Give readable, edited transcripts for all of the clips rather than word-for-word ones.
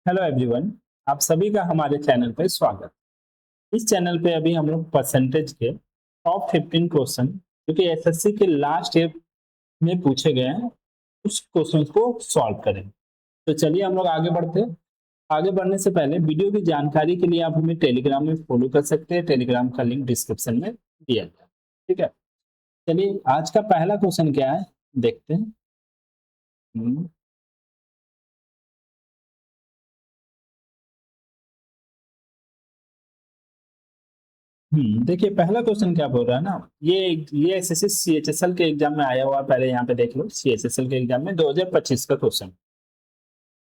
Hello everyone. आप सभी का हमारे चैनल पे स्वागत। इस चैनल पे अभी हम लोग परसेंटेज के टॉप 15 क्वेश्चन जो कि एसएससी के लास्ट ईयर में पूछे गए हैं उस क्वेश्चन को सॉल्व करें। तो चलिए हम लोग आगे बढ़ते हैं। आगे बढ़ने से पहले वीडियो की जानकारी के लिए आप हमें टेलीग्राम में फॉलो कर सकते हैं। टेलीग्राम का लिंक डिस्क्रिप्शन में दिया गया है। ठीक है, चलिए आज का पहला क्वेश्चन क्या है देखते हैं। हम्म, देखिए पहला क्वेश्चन क्या बोल रहा है ना। ये एसएससी सीएचएसएल के एग्जाम में आया हुआ है। पहले यहाँ पे देख लो, सीएचएसएल के एग्जाम में 2025 का क्वेश्चन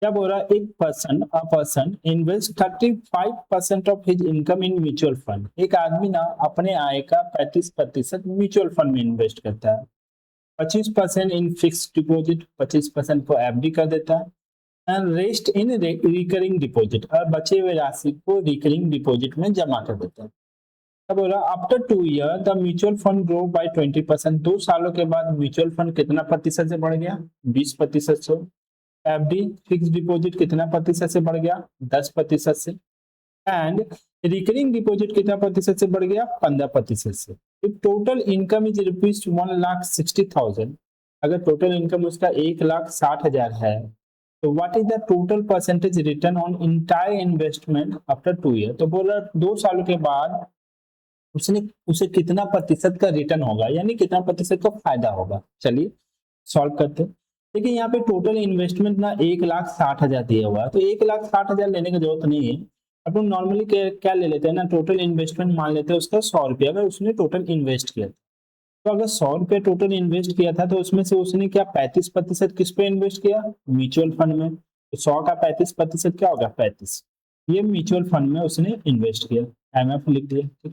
क्या बोल रहा है। एक person a person invest 35% of his income in mutual fund. एक आदमी ना अपने आय का 35% म्यूचुअल फंड में इन्वेस्ट करता है। 25% इन फिक्स डिपॉजिट, 25% को एफडी कर देता है and rest in recurring deposit, और बचे हुए राशि को रिकरिंग डिपॉजिट में जमा कर देता है। क्या बोला, after 2 year the mutual fund grow by 20%। 2 सालों के बाद म्यूचुअल फंड कितना प्रतिशत से बढ़ गया? 20% से। एफडी फिक्स डिपॉजिट कितना प्रतिशत से बढ़ गया? 10% से। एंड रिकरिंग डिपॉजिट कितना प्रतिशत से बढ़ गया? 15% से। Total income is rupees 1,60,000। अगर टोटल इनकम उसका 1,60,000 है तो what is the total percentage return on entire investment after 2 year. तो बोल रहा 2 सालों के बाद उसने उसे कितना प्रतिशत का रिटर्न होगा, यानी कितना प्रतिशत का फायदा होगा। चलिए सॉल्व करते हैं। देखिए यहाँ पे टोटल इन्वेस्टमेंट ना 1,60,000 दिया हुआ है, तो 1,60,000 लेने की जरूरत नहीं है। अपन नॉर्मली क्या ले लेते हैं ना, टोटल इन्वेस्टमेंट मान लेते हैं उसका 100 रुपया, अगर उसने टोटल इन्वेस्ट किया। तो अगर 100 रुपया टोटल इन्वेस्ट किया था तो उसमें से उसने क्या 35% किस पे इन्वेस्ट किया? म्यूचुअल फंड में। तो 100 का 35% क्या होगा? 35। ये म्यूचुअल फंड में उसने इन्वेस्ट किया, एमएफ लिख दिया।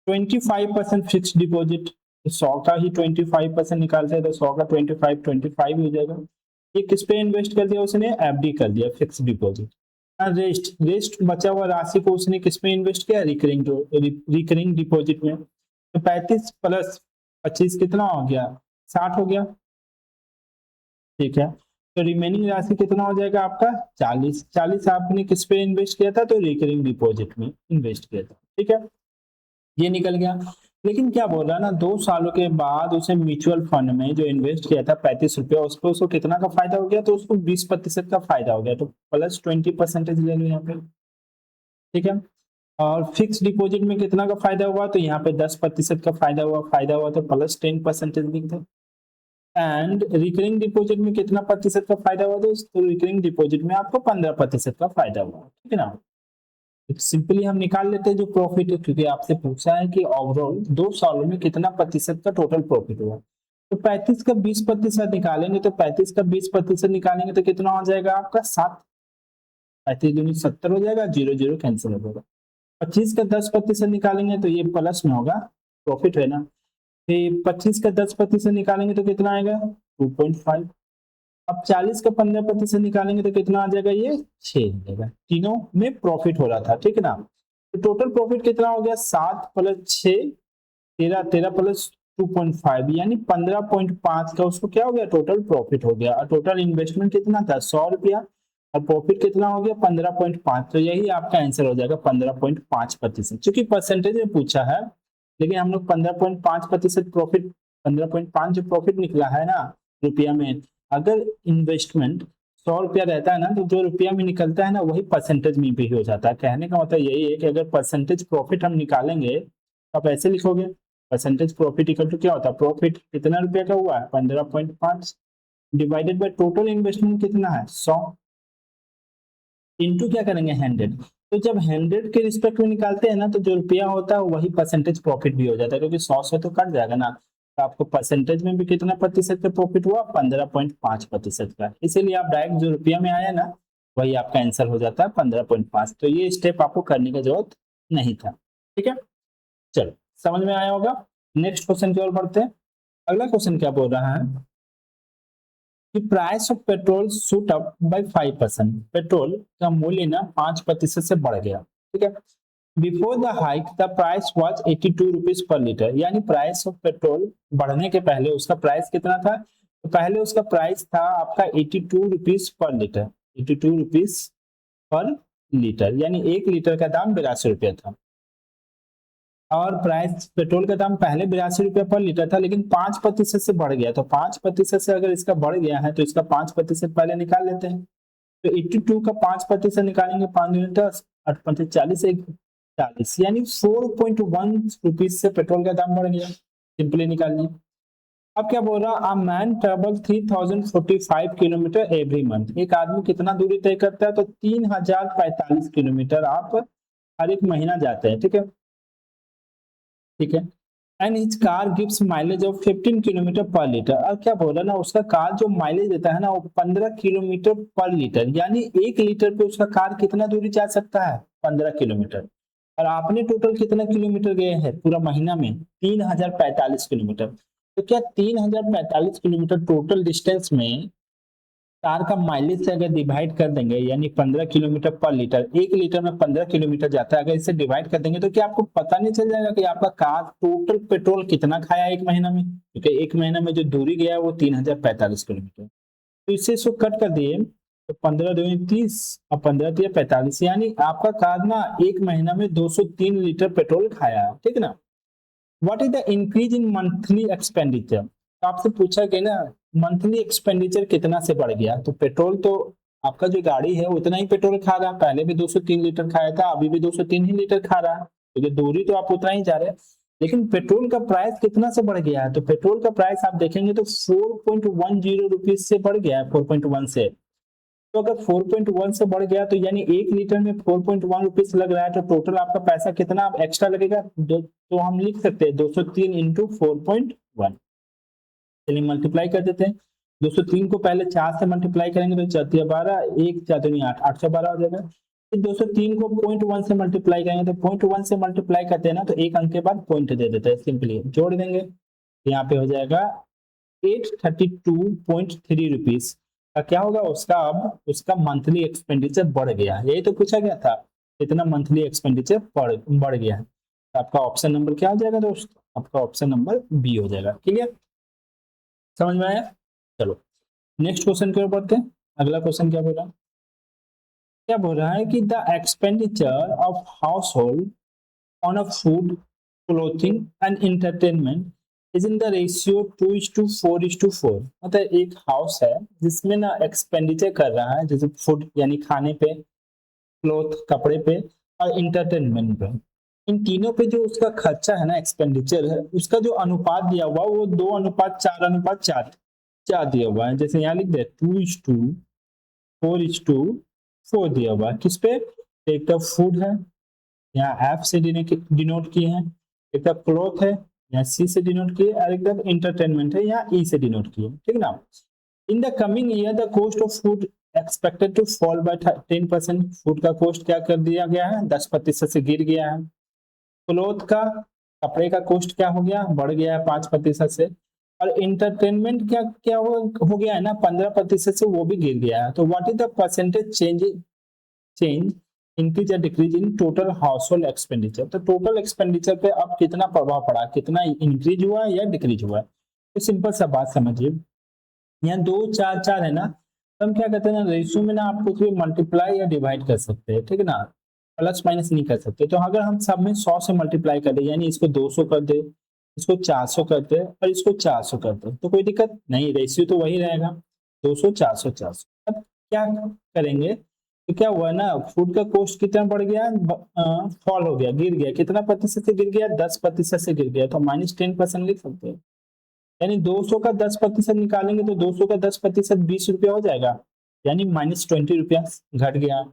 25% फिक्स डिपॉजिट, 100 का ही 25% निकालते हैं तो 100 का 25 हो जाएगा। ये किस पे इन्वेस्ट कर दिया उसने? एफडी कर दिया, फिक्स डिपॉजिट। रेस्ट रेस्ट बचा हुआ राशि को उसने किस में इन्वेस्ट किया? रिकरिंग डिपॉजिट में। तो 35 प्लस 25 कितना हो गया? 60 हो गया। ठीक है, तो रिमेनिंग राशि कितना हो जाएगा आपका? 40। 40 आपने किस पे इन्वेस्ट किया था? तो रिकरिंग डिपॉजिट में इन्वेस्ट किया था। ठीक है, ये निकल गया। लेकिन क्या बोल रहा है ना, 2 सालों के बाद उसे म्यूचुअल फंड में जो इन्वेस्ट किया था 35 रुपया, उस पर उसको कितना का फायदा हो गया? तो उसको 20% का फायदा हो गया, तो प्लस 20% ले लो यहाँ पे। ठीक है, और फिक्स डिपॉजिट में कितना का फायदा हुआ? तो यहाँ पे 10% का फायदा हुआ तो प्लस 10% लिख दो। एंड रिकरिंग डिपॉजिट में कितना प्रतिशत का फायदा हुआ? तो रिकरिंग डिपॉजिट में आपको 15% का फायदा हुआ। ठीक है ना, सिंपली हम निकाल लेते हैं जो प्रॉफिट है, क्योंकि आपसे पूछा है कि ओवरऑल 2 सालों में कितना प्रतिशत का टोटल प्रॉफिट हुआ। तो 35 का 20% निकालेंगे, तो 35 का 20% निकालेंगे तो कितना हो जाएगा आपका? 7। 35 दूनी 70 हो जाएगा, जीरो जीरो कैंसिल हो जाएगा। 25 का 10% निकालेंगे तो ये प्लस में होगा, प्रॉफिट है ना। फिर 25 का 10% निकालेंगे तो कितना आएगा? 2.5। अब 40 का 15% निकालेंगे तो कितना आ जाएगा? ये 6 आ जाएगा। तीनों में प्रॉफिट हो रहा था। ठीक है ना, तो टोटल प्रॉफिट कितना हो गया? 7 प्लस 6 13, 13 प्लस 2.5 यानी 15.5 का उसको क्या हो गया? टोटल प्रॉफिट हो गया। और टोटल इन्वेस्टमेंट कितना था? 100 रुपया, और प्रॉफिट कितना हो गया? 15.5। तो यही आपका आंसर हो जाएगा, 15.5%। चूंकि परसेंटेज में पूछा है, लेकिन हम लोग 15.5% प्रॉफिट, 15.5 जो प्रॉफिट निकला है ना रुपया में, अगर इन्वेस्टमेंट 100 रुपया रहता है ना, तो जो रुपया में निकलता है ना वही परसेंटेज में भी हो जाता है। कहने का मतलब यही है कि अगर परसेंटेज प्रॉफिट हम निकालेंगे तो आप ऐसे लिखोगे, परसेंटेज प्रॉफिट इक्वल टू क्या होता है? प्रॉफिट कितना रुपया का हुआ है? 15.5 डिवाइडेड बाय टोटल इन्वेस्टमेंट कितना है? 100 इंटू क्या करेंगे? 100। तो जब 100 के रिस्पेक्ट में निकालते हैं ना, तो जो रुपया होता है वही परसेंटेज प्रॉफिट भी हो जाता है, क्योंकि 100 से तो कट जाएगा ना। तो आपको परसेंटेज में भी कितना प्रतिशत का प्रॉफिट हुआ? 15.5% का। इसीलिए आप डायरेक्ट जो रुपया में आया ना वही आपका आंसर हो जाता है 15.5। तो ये स्टेप आपको करने की जरूरत नहीं था। ठीक है, चलो समझ में आया होगा। नेक्स्ट क्वेश्चन की ओर बढ़ते हैं। अगला क्वेश्चन क्या बोल रहा है कि price of petrol shoot up by 5%। Petrol का मूल्य ना 5% से बढ़ गया। ठीक है, before the hike the price was 82 rupees per litre. यानी प्राइस ऑफ पेट्रोल बढ़ने के पहले उसका प्राइस कितना था? तो पहले उसका प्राइस था आपका 82 rupees per litre, 82 rupees per litre, यानी 1 लीटर का दाम 82 रुपया था। और प्राइस पेट्रोल का दाम पहले 82 रुपया पर लीटर था, लेकिन 5% से बढ़ गया। तो 5% से अगर इसका बढ़ गया है तो इसका 5% पहले निकाल लेते हैं। तो 82 का 5% निकालेंगे, 5 दूनी 10, 8 पंचे 40, 40, यानी 4.1 रुपीज से पेट्रोल का दाम बढ़ गया। सिंपली निकालिए। अब क्या बोल रहा, a man travel 3045 kilometre every month. एक आदमी कितना दूरी तय करता है, तो 3045 किलोमीटर आप हर एक महीना जाते हैं। ठीक है, ठीक है। And his car gives mileage of 15 kilometre पर लीटर। और क्या बोल रहा है ना, उसका कार जो माइलेज देता है ना वो 15 किलोमीटर पर लीटर, यानी 1 लीटर पे उसका कार कितना दूरी जा सकता है, 15 किलोमीटर। और आपने टोटल कितना किलोमीटर गए हैं पूरा महीना में, 3045 किलोमीटर। तो क्या 3045 किलोमीटर टोटल डिस्टेंस में कार का माइलेज से अगर डिवाइड कर देंगे, यानी 15 किलोमीटर पर लीटर, 1 लीटर में 15 किलोमीटर जाता है, अगर इसे डिवाइड कर देंगे तो क्या आपको पता नहीं चल जाएगा कि आपका कार टोटल पेट्रोल कितना खाया एक महीना में? क्योंकि एक महीना में जो दूरी गया है वो 3045 किलोमीटर। तो इसे इसको कट कर दिए तो 15 दूनी 30 और 15 दिया 45, यानी आपका कार ना एक महीना में 203 लीटर पेट्रोल खाया है। ठीक है ना। What is the increase in monthly expenditure? तो आपसे पूछा गया ना मंथली एक्सपेंडिचर कितना से बढ़ गया, तो पेट्रोल तो आपका जो गाड़ी है उतना ही पेट्रोल खा रहा है। पहले भी 203 लीटर खाया था, अभी भी 203 ही लीटर खा रहा है, क्योंकि दूरी तो आप उतना ही जा रहे हैं। लेकिन पेट्रोल का प्राइस कितना से बढ़ गया है, तो पेट्रोल का प्राइस आप देखेंगे तो 4.10 रुपीज से बढ़ गया है, 4.1 से। तो अगर 4.1 से बढ़ गया तो यानी 1 लीटर में 4.1 रुपीज लग रहा है, तो टोटल आपका पैसा कितना एक्स्ट्रा लगेगा, तो हम लिख सकते हैं 203 इंटू 4.1। चलिए मल्टीप्लाई कर देते हैं। 203 को पहले 4 से मल्टीप्लाई करेंगे तो 4 12, 1 4 दूनी 8, 812 हो जाएगा। फिर 203 को 0.1 से मल्टीप्लाई करेंगे, तो 0.1 से मल्टीप्लाई करते हैं ना तो एक अंक के बाद पॉइंट दे देते हैं, सिंपली जोड़ देंगे। यहाँ पे हो जाएगा 832.3 रुपीज का क्या होगा उसका, अब उसका मंथली एक्सपेंडिचर बढ़ गया। यही तो पूछा गया था, कितना मंथली एक्सपेंडिचर बढ़ गया है। तो आपका ऑप्शन नंबर क्या हो जाएगा दोस्त, आपका ऑप्शन नंबर बी हो जाएगा। क्लियर, समझ में आया? चलो नेक्स्ट क्वेश्चन की ओर बढ़ते हैं। अगला क्वेश्चन क्या बोल रहा है, क्या बोल रहा है कि the expenditure of house hold on a food, clothing and entertainment is in the ratio 2:4:4। मतलब एक हाउस है जिसमें ना एक्सपेंडिचर कर रहा है, जैसे फूड यानी खाने पे, क्लोथ कपड़े पे, और इंटरटेनमेंट पे। इन तीनों पे जो उसका खर्चा है ना, एक्सपेंडिचर है, उसका जो अनुपात दिया हुआ वो 2:4:4 चार दिया हुआ है। जैसे यहाँ लिख दे 2:4:4 दिया हुआ है। किस पे, एक तो फूड है, यहाँ एफ से डिनोट किए हैं, एक तो क्लॉथ है, यहाँ सी से डिनोट किए, और एक तो इंटरटेनमेंट है, यहाँ ई से डिनोट किए। ठीक है ना। In the coming year the cost of food expected to fall by 10%। Food का कॉस्ट क्या कर दिया गया है, 10% से गिर गया है। क्लोथ का, कपड़े का कॉस्ट क्या हो गया, बढ़ गया है 5% से। और इंटरटेनमेंट क्या क्या हो गया है ना, 15% से वो भी गिर गया है। तो what is the percentage change increase या decrease in total household expenditure? तो टोटल एक्सपेंडिचर पे अब कितना प्रभाव पड़ा, कितना इंक्रीज हुआ है या डिक्रीज हुआ है? तो सिंपल सा बात समझिए, यहाँ 2:4:4 है ना, तो हम क्या करते हैं ना, रेशियो में ना आप कुछ भी मल्टीप्लाई या डिवाइड कर सकते हैं। ठीक है ना, प्लस माइनस नहीं कर सकते। तो अगर हम सब में 100 से मल्टीप्लाई कर दे, यानी इसको 200 कर दे, इसको 400 कर दे और इसको 400 कर दे, तो कोई दिक्कत नहीं, रेशियो तो वही रहेगा 200 400 400। अब क्या करेंगे, तो क्या हुआ ना, फूड का कॉस्ट कितना बढ़ गया, फॉल हो गया, गिर गया। कितना प्रतिशत से गिर गया, 10% से गिर गया। तो -10% लिख सकते हैं। यानी 200 का 10% निकालेंगे तो 200 का 10% 20 रुपया हो जाएगा, यानी -20 रुपया घट गया।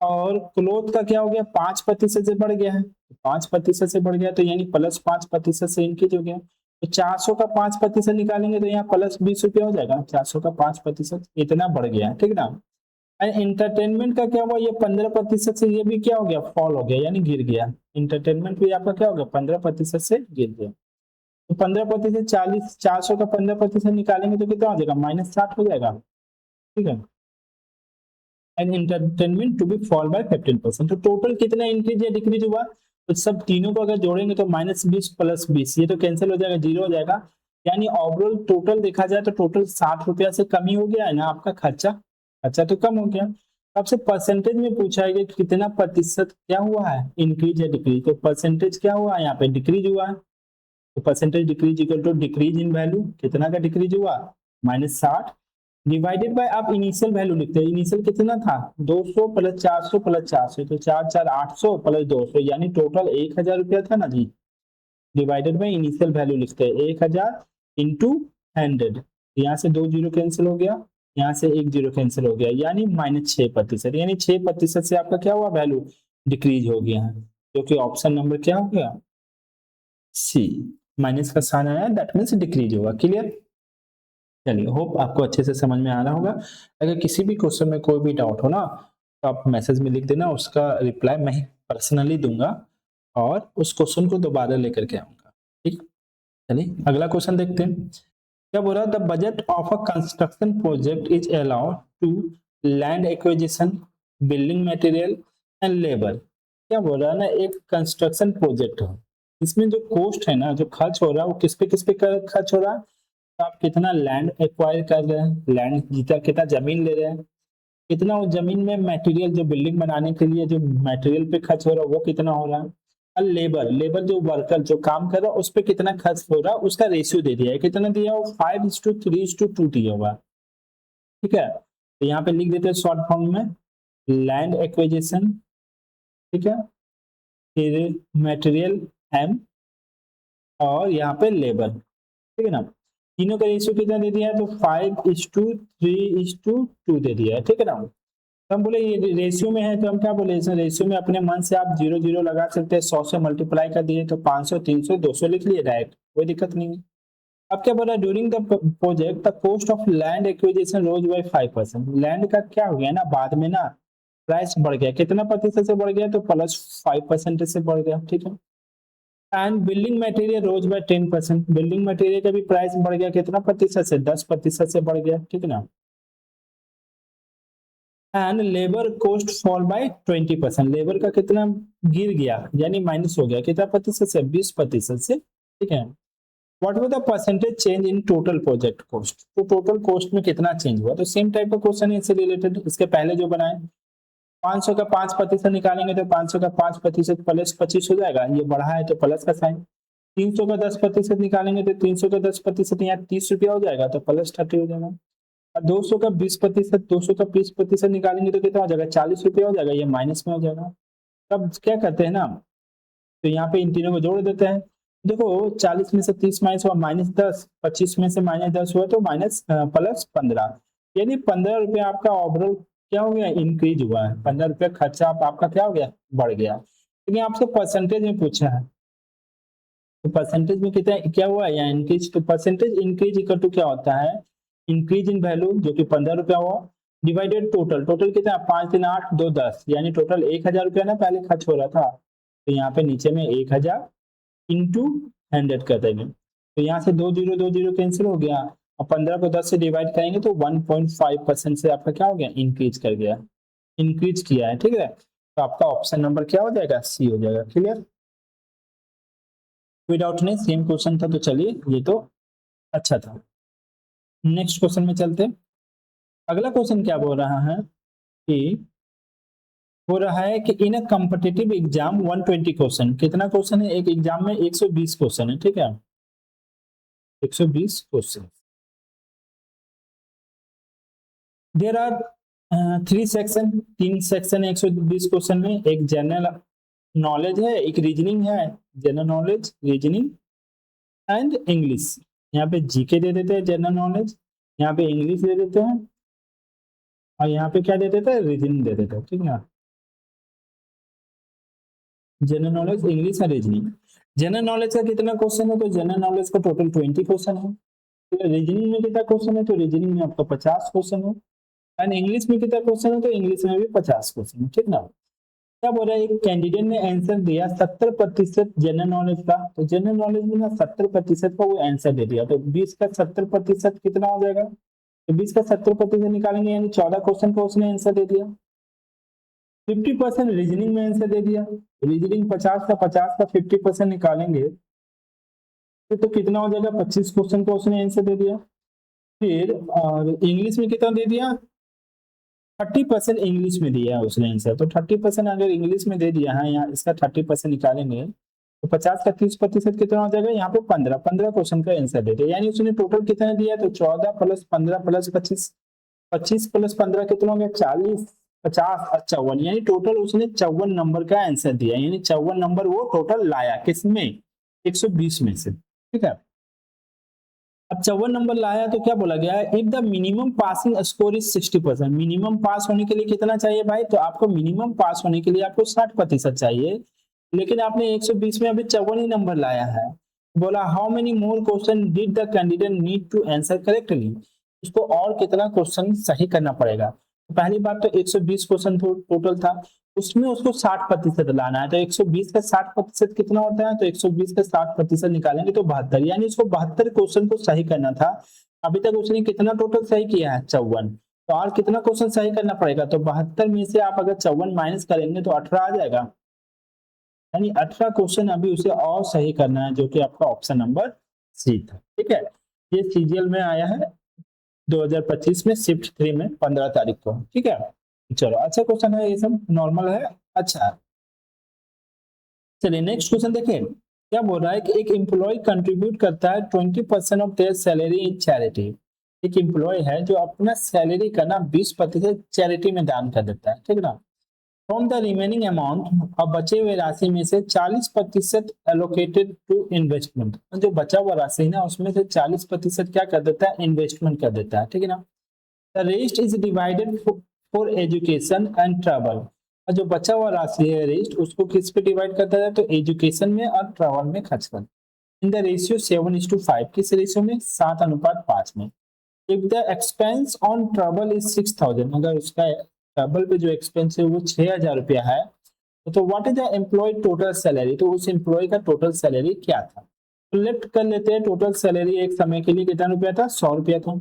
और क्लोथ का क्या हो गया, 5% से बढ़ गया है, 5% से बढ़ गया तो यानी +5% से इंक्रीज हो गया। तो 400 का 5% निकालेंगे तो यहाँ +20 रुपया हो जाएगा, 400 का 5% इतना बढ़ गया है। ठीक है ना। एंटरटेनमेंट का क्या हुआ, ये 15% से ये भी क्या हो गया, फॉल हो गया, यानी गिर गया। इंटरटेनमेंट भी आपका क्या हो गया, 15% से गिर गया। तो 15% 40, 400 का 15% निकालेंगे तो कितना हो जाएगा, -60 हो जाएगा। ठीक है। And entertainment to be fall by 15%। तो टोटल कितना इंक्रीज या डिक्रीज हुआ, तो सब तीनों को अगर जोड़ेंगे तो -20 + 20, ये तो कैंसिल हो जाएगा, 0 हो जाएगा। यानी ओवरऑल टोटल देखा जाए तो टोटल 60 रुपया से कम ही हो गया है ना आपका खर्चा, खर्चा तो कम हो गया। आपसे परसेंटेज में पूछा है कि कितना प्रतिशत क्या हुआ है, इंक्रीज या डिक्रीज। तो परसेंटेज क्या हुआ है यहाँ पे, डिक्रीज हुआ है। तो percentage decrease equal to decrease in value, कितना का डिक्रीज हुआ, -60, डिवाइडेड बाय, आप इनिशियल वैल्यू लिखते हैं, इनिशियल कितना था 200 प्लस 400 प्लस 400, तो 4 4 800 प्लस 200 यानी टोटल 1000 रुपया था ना जी, डिवाइडेड बाय इनिशियल वैल्यू लिखते हैं 1000 इंटू 100, यहाँ से 2 जीरो कैंसिल हो गया, यहाँ से 1 जीरो कैंसिल हो गया, यानी -6%, यानी 6% से आपका क्या हुआ, वैल्यू डिक्रीज हो गया है, जो कि ऑप्शन नंबर क्या हो गया, सी, माइनस का साइन आया, दैट मीन्स डिक्रीज होगा। क्लियर, चलिए होप आपको अच्छे से समझ में आ रहा होगा। अगर किसी भी क्वेश्चन में कोई भी डाउट हो ना, तो आप मैसेज में लिख देना, उसका रिप्लाई मैं पर्सनली दूंगा और उस क्वेश्चन को दोबारा लेकर के आऊंगा। ठीक, चलिए अगला क्वेश्चन देखते हैं। क्या बोल रहा है, the budget of a construction project is allowed to land acquisition, building material and labour. क्या बोल रहा है ना, एक कंस्ट्रक्शन प्रोजेक्ट है, इसमें जो कॉस्ट है ना, जो खर्च हो रहा है वो किस पे खर्च हो रहा है, तो आप कितना लैंड एक्वायर कर रहे हैं, लैंड जितना कितना जमीन ले रहे हैं, कितना वो जमीन में मटेरियल जो बिल्डिंग बनाने के लिए जो मटेरियल पे खर्च हो रहा है वो कितना हो रहा है, और लेबर, लेबर जो वर्कर जो काम कर रहा है उस पर कितना खर्च हो रहा है, उसका रेशियो दे दिया है, कितना दिया है, 5:3:2 दिया हुआ है। ठीक है, तो यहाँ पे लिख देते हैं शॉर्ट फॉर्म में, लैंड एक्विजिशन, ठीक है, फिर मटेरियल एम, और यहाँ पे लेबर, ठीक है ना, तीनों का रेशियो कितना दे दिया है, तो 5:3:2 दे दिया है। ठीक है ना, तो हम बोले ये रेशियो में है, तो हम क्या बोले, इसमें रेशियो में अपने मन से आप 0 0 लगा सकते हैं, 100 से मल्टीप्लाई कर दिए तो 500 300 200 लिख लिए डायरेक्ट, कोई दिक्कत नहीं है। अब क्या बोला, during the project the cost of land acquisition rose by 5%, land का क्या हो गया ना, बाद में ना प्राइस बढ़ गया, कितना प्रतिशत से बढ़ गया, तो +5% से बढ़ गया। ठीक है, and building material rose by 10%, building material का भी प्राइस बढ़ गया, कितना प्रतिशत से, 10% से बढ़ गया। ठीक है ना, and labour cost fall bye 20%, labour का कितना गिर गया, यानी माइनस हो गया, कितना प्रतिशत से, 20% से। ठीक है, what was the percentage change in total project cost, तो टोटल कॉस्ट में कितना चेंज हुआ, तो सेम टाइप का क्वेश्चन है इससे रिलेटेड, इसके पहले जो बनाए, 500 का 5% निकालेंगे तो 500 का 5% प्लस 25 हो जाएगा, ये बढ़ा है तो प्लस का साइन, 300 का 10% निकालेंगे तो 300 का 10% यहाँ 30 रुपया हो जाएगा तो +30 हो जाएगा, और 200 का 20%, 200 का 20% निकालेंगे तो कितना हो जाएगा, 40 रुपया हो जाएगा, ये माइनस में हो जाएगा। तब क्या करते हैं ना, तो यहाँ पे इन तीनों को जोड़ देते हैं, देखो 40 में से 30 माइनस हुआ -10, 25 में से -10 हुआ तो +15, यानी 15 रुपया आपका ओवरऑल क्या हो गया, इंक्रीज हुआ है, 15 रुपया खर्चा आपका क्या हो गया, बढ़ गया। लेकिन आपसे परसेंटेज में पूछा है, तो परसेंटेज में कितना क्या हुआ या इंक्रीज, तो परसेंटेज इंक्रीज इक्वल टू क्या होता है, इंक्रीज इन वैल्यू जो कि 15 रुपया हुआ, डिवाइडेड टोटल, टोटल कितना 5 3 8 2 10, यानी टोटल 1000 रुपया ना पहले खर्च हो रहा था, तो यहाँ पे नीचे में 1000 इंटू 100 कर देंगे, तो यहाँ से 2 जीरो कैंसिल हो गया, और 15 को 10 से डिवाइड करेंगे तो 1.5% से आपका क्या हो गया, इंक्रीज कर गया, इंक्रीज किया है। ठीक है, तो आपका ऑप्शन नंबर क्या हो जाएगा, सी हो जाएगा। क्लियर, कोई डाउट नहीं, सेम क्वेश्चन था, तो चलिए ये तो अच्छा था। नेक्स्ट क्वेश्चन में चलते, अगला क्वेश्चन क्या बोल रहा है कि हो रहा है कि इन अ कॉम्पिटिटिव एग्जाम 120 क्वेश्चन, कितना क्वेश्चन है, एक एग्जाम में 120 क्वेश्चन है। ठीक है, 120 question, there are 3 section, 3 section 120 question में, एक जनरल नॉलेज है, एक रीजनिंग है, general knowledge, reasoning and English. यहाँ पे जीके दे देते हैं, जनरल नॉलेज, यहाँ पे इंग्लिश दे देते हैं, और यहाँ पे क्या दे देते हैं, रीजनिंग दे देते हैं। ठीक है ना, जनरल नॉलेज, इंग्लिश और रीजनिंग। जनरल नॉलेज का कितना क्वेश्चन है, तो जनरल नॉलेज का टोटल 20 क्वेश्चन है, तो रीजनिंग में कितना क्वेश्चन है, तो रीजनिंग में आपका 50 क्वेश्चन है, एंड इंग्लिश में कितना क्वेश्चन है, तो इंग्लिश में भी 50 क्वेश्चन है। ठीक ना, क्या बोल रहा है, एक कैंडिडेट ने आंसर दिया 70% जनरल नॉलेज का, तो जनरल नॉलेज में ना 70% का वो आंसर दे दिया, तो 20 का 70% कितना हो जाएगा, तो 20 का 70% निकालेंगे, यानी 14 क्वेश्चन का उसने आंसर दे दिया। 50% रीजनिंग में आंसर दे दिया, रीजनिंग 50 का 50% निकालेंगे तो कितना हो जाएगा, 25 क्वेश्चन का उसने आंसर दे दिया। फिर और इंग्लिश में कितना दे दिया, 30% इंग्लिश में दिया है उसने आंसर, तो 30% अगर इंग्लिश में दे दिया है, यहाँ इसका 30% निकालेंगे तो 50 का 30% कितना हो जाएगा, यहाँ पे 15 क्वेश्चन का आंसर दे दिया। यानी उसने टोटल कितना दिया, तो 14 प्लस 15 प्लस 25, 25 प्लस 15 कितना हो गया, 40, 50 और 54, यानी टोटल उसने 54 नंबर का आंसर दिया। यानी 54 नंबर वो टोटल लाया, किसमें, 120 में से, ठीक है। अब 54 नंबर लाया तो क्या बोला गया है, if the minimum passing score is 60%, minimum pass होने के लिए कितना चाहिए भाई, तो आपको मिनिमम पास होने के लिए आपको 60% चाहिए, लेकिन आपने 120 में अभी 54 ही नंबर लाया है। बोला how many more question did the candidate need to answer correctly, उसको और कितना क्वेश्चन सही करना पड़ेगा। तो पहली बात तो 120 क्वेश्चन टोटल था, उसमें उसको 60% लाना है, तो 120 का 60% कितना होता है, तो 120 का 60% निकालेंगे तो 72, यानी उसको 72 क्वेश्चन को सही करना था। अभी तक उसने कितना टोटल सही किया है, 54, तो और कितना क्वेश्चन सही करना पड़ेगा, तो 72 में से आप अगर 54 माइनस करेंगे तो 18 आ जाएगा, यानी 18 क्वेश्चन अभी उसे और सही करना है, जो कि आपका ऑप्शन नंबर सी था, ठीक है। ये सीजीएल में आया है 2025 में शिफ्ट 3 में 15 तारीख को, ठीक है। चलो अच्छा क्वेश्चन है, ये सब नॉर्मल है, अच्छा। चलिए नेक्स्ट क्वेश्चन देखें, क्या बोल रहा है कि एक एम्प्लॉय कंट्रीब्यूट करता है 20% of their salary in charity, एक एम्प्लॉय है जो अपना सैलरी का ना 20% चैरिटी में दान कर देता है, ठीक है ना। फ्रॉम द रिमेनिंग अमाउंट, अब बचे हुए राशि में से 40% एलोकेटेड टू इन्वेस्टमेंट, जो बचा हुआ राशि ना उसमें से 40% क्या कर देता है, इन्वेस्टमेंट कर देता है, ठीक है ना। The rest is divided for education and travel, और जो बचा हुआ राशि है रेस्ट, उसको किस पे डिवाइड करता है, तो एजुकेशन में और ट्रैवल में खर्च कर, इन द रेशियो 7:5, किस रेशियो में, 7:5 में। If the expense on travel is 6000, अगर उसका ट्रैवल पे जो एक्सपेंस है वो 6000 रुपया है, तो what is the employee total salary, तो उस एम्प्लॉय का टोटल सैलरी क्या था। तो लेफ्ट कर लेते हैं, टोटल सैलरी एक समय के लिए कितना रुपया था, 100 रुपया था।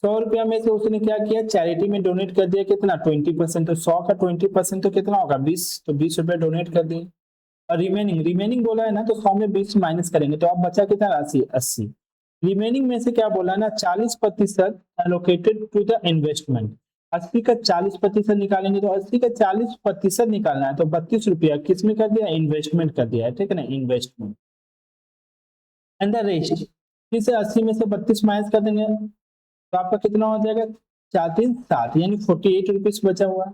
100 रुपया में से उसने क्या किया, चैरिटी में डोनेट कर दिया, कितना, 20%, तो 100 का 20% तो कितना होगा, 20, तो 20 रुपया डोनेट कर दिए। और रिमेनिंग बोला है ना, तो 100 में 20 माइनस करेंगे तो अब बचा कितना राशि, 80। रिमेनिंग में से क्या बोला है ना, 40% एलोकेटेड टू द इन्वेस्टमेंट, 80 का 40% निकालेंगे, तो 80 का 40% निकालना है, तो 32 रुपया किस में कर दिया, इन्वेस्टमेंट कर दिया है, ठीक है ना, इन्वेस्टमेंट। एंड द रेस्ट, फिर से 80 में से 32 माइनस कर देंगे तो आपका कितना हो जाएगा, 4×3=7, यानी 48 रुपीज बचा हुआ।